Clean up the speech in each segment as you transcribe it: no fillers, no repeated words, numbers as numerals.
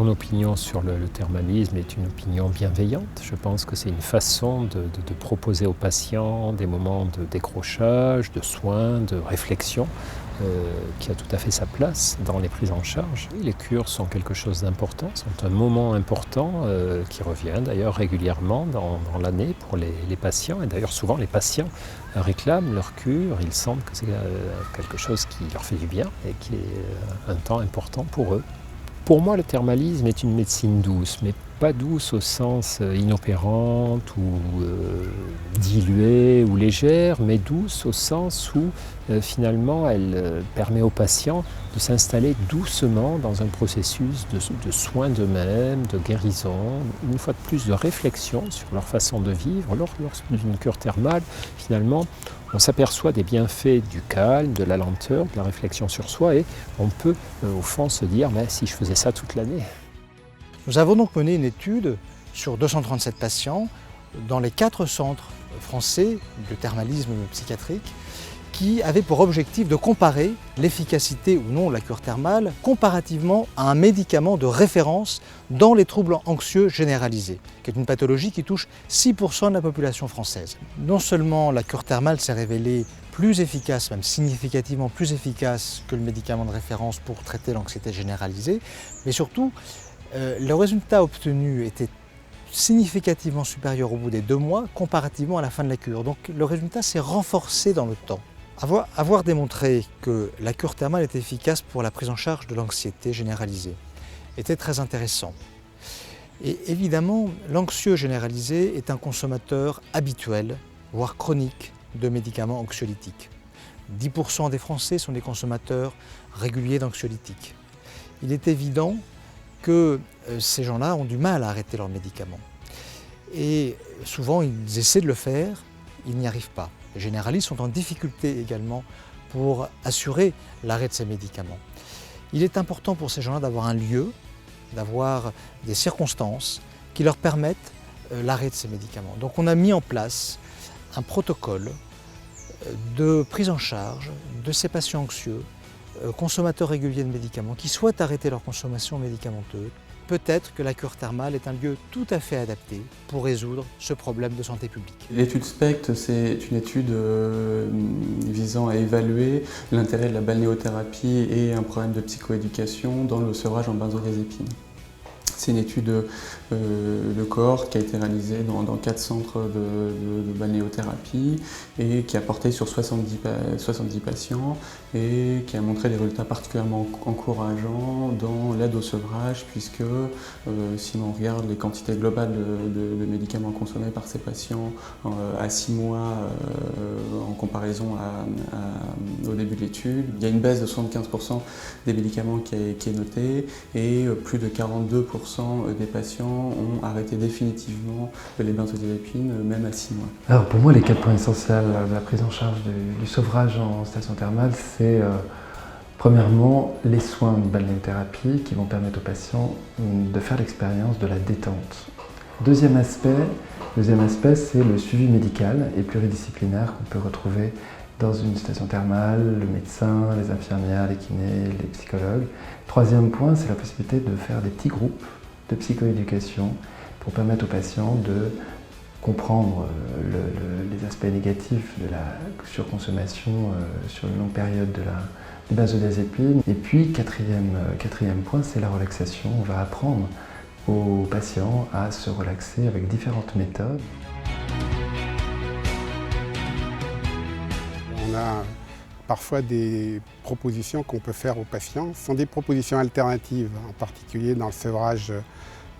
Mon opinion sur le thermalisme est une opinion bienveillante. Je pense que c'est une façon de proposer aux patients des moments de décrochage, de soins, de réflexion qui a tout à fait sa place dans les prises en charge. Oui, les cures sont quelque chose d'important, sont un moment important qui revient d'ailleurs régulièrement dans l'année pour les patients. Et d'ailleurs souvent les patients réclament leur cure, ils sentent que c'est quelque chose qui leur fait du bien et qui est un temps important pour eux. Pour moi, le thermalisme est une médecine douce, mais pas douce au sens inopérante ou diluée ou légère, mais douce au sens où finalement elle permet aux patients de s'installer doucement dans un processus de soins d'eux-mêmes, de guérison, une fois de plus de réflexion sur leur façon de vivre. Lors d'une cure thermale, finalement, on s'aperçoit des bienfaits du calme, de la lenteur, de la réflexion sur soi et on peut au fond se dire mais si je faisais ça toute l'année. Nous avons donc mené une étude sur 237 patients dans les 4 centres français de thermalisme psychiatrique qui avait pour objectif de comparer l'efficacité ou non de la cure thermale comparativement à un médicament de référence dans les troubles anxieux généralisés, qui est une pathologie qui touche 6% de la population française. Non seulement la cure thermale s'est révélée plus efficace, même significativement plus efficace que le médicament de référence pour traiter l'anxiété généralisée, mais surtout, le résultat obtenu était significativement supérieur au bout des 2 mois comparativement à la fin de la cure. Donc le résultat s'est renforcé dans le temps. Avoir démontré que la cure thermale était efficace pour la prise en charge de l'anxiété généralisée était très intéressant. Et évidemment, l'anxieux généralisé est un consommateur habituel, voire chronique, de médicaments anxiolytiques. 10% des Français sont des consommateurs réguliers d'anxiolytiques. Il est évident que ces gens-là ont du mal à arrêter leurs médicaments. Et souvent, ils essaient de le faire, ils n'y arrivent pas. Les généralistes sont en difficulté également pour assurer l'arrêt de ces médicaments. Il est important pour ces gens-là d'avoir un lieu, d'avoir des circonstances qui leur permettent l'arrêt de ces médicaments. Donc on a mis en place un protocole de prise en charge de ces patients anxieux, consommateurs réguliers de médicaments, qui souhaitent arrêter leur consommation médicamenteuse. Peut-être que la cure thermale est un lieu tout à fait adapté pour résoudre ce problème de santé publique. L'étude SPECT, c'est une étude visant à évaluer l'intérêt de la balnéothérapie et un problème de psychoéducation dans le sevrage en benzodiazépine. C'est une étude de cohorte qui a été réalisée dans 4 centres de balnéothérapie et qui a porté sur 70 patients et qui a montré des résultats particulièrement encourageants dans l'aide au sevrage puisque si l'on regarde les quantités globales de médicaments consommés par ces patients à 6 mois en comparaison au début de l'étude, il y a une baisse de 75% des médicaments qui est notée et plus de 42% des patients ont arrêté définitivement les benzodiazépines, même à 6 mois. Alors pour moi, les 4 points essentiels de la prise en charge du sevrage en station thermale, c'est premièrement les soins de balnéothérapie qui vont permettre aux patients de faire l'expérience de la détente. Deuxième aspect, c'est le suivi médical et pluridisciplinaire qu'on peut retrouver dans une station thermale, le médecin, les infirmières, les kinés, les psychologues. Troisième point, c'est la possibilité de faire des petits groupes de psychoéducation pour permettre aux patients de comprendre les aspects négatifs de la surconsommation sur une longue période des benzodiazépines. Et puis, quatrième point, c'est la relaxation. On va apprendre aux patients à se relaxer avec différentes méthodes. On a parfois des propositions qu'on peut faire aux patients. Ce sont des propositions alternatives, en particulier dans le sevrage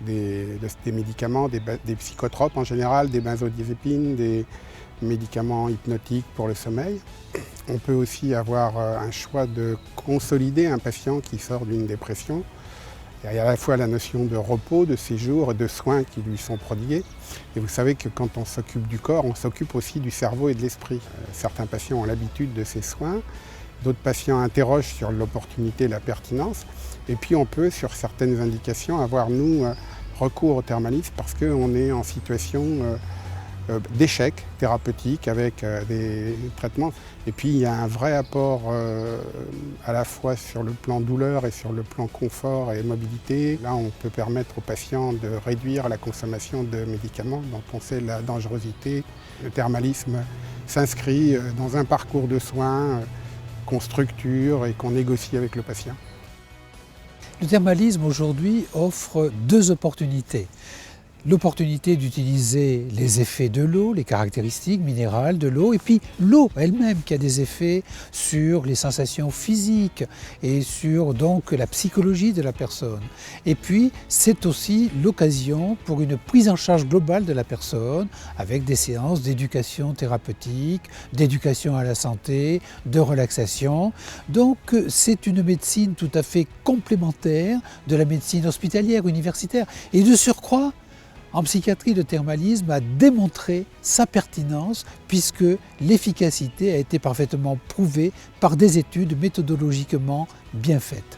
des médicaments, des psychotropes en général, des benzodiazépines, des médicaments hypnotiques pour le sommeil. On peut aussi avoir un choix de consolider un patient qui sort d'une dépression. Il y a à la fois la notion de repos, de séjour et de soins qui lui sont prodigués. Et vous savez que quand on s'occupe du corps, on s'occupe aussi du cerveau et de l'esprit. Certains patients ont l'habitude de ces soins, d'autres patients interrogent sur l'opportunité et la pertinence. Et puis on peut, sur certaines indications, avoir, nous, recours au thermalisme parce qu'on est en situation d'échecs thérapeutiques avec des traitements. Et puis il y a un vrai apport à la fois sur le plan douleur et sur le plan confort et mobilité. Là, on peut permettre aux patients de réduire la consommation de médicaments dont on sait la dangerosité. Le thermalisme s'inscrit dans un parcours de soins qu'on structure et qu'on négocie avec le patient. Le thermalisme aujourd'hui offre deux opportunités. L'opportunité d'utiliser les effets de l'eau, les caractéristiques minérales de l'eau, et puis l'eau elle-même qui a des effets sur les sensations physiques et sur donc la psychologie de la personne. Et puis c'est aussi l'occasion pour une prise en charge globale de la personne avec des séances d'éducation thérapeutique, d'éducation à la santé, de relaxation. Donc c'est une médecine tout à fait complémentaire de la médecine hospitalière, universitaire. Et de surcroît, en psychiatrie, le thermalisme a démontré sa pertinence puisque l'efficacité a été parfaitement prouvée par des études méthodologiquement bien faites.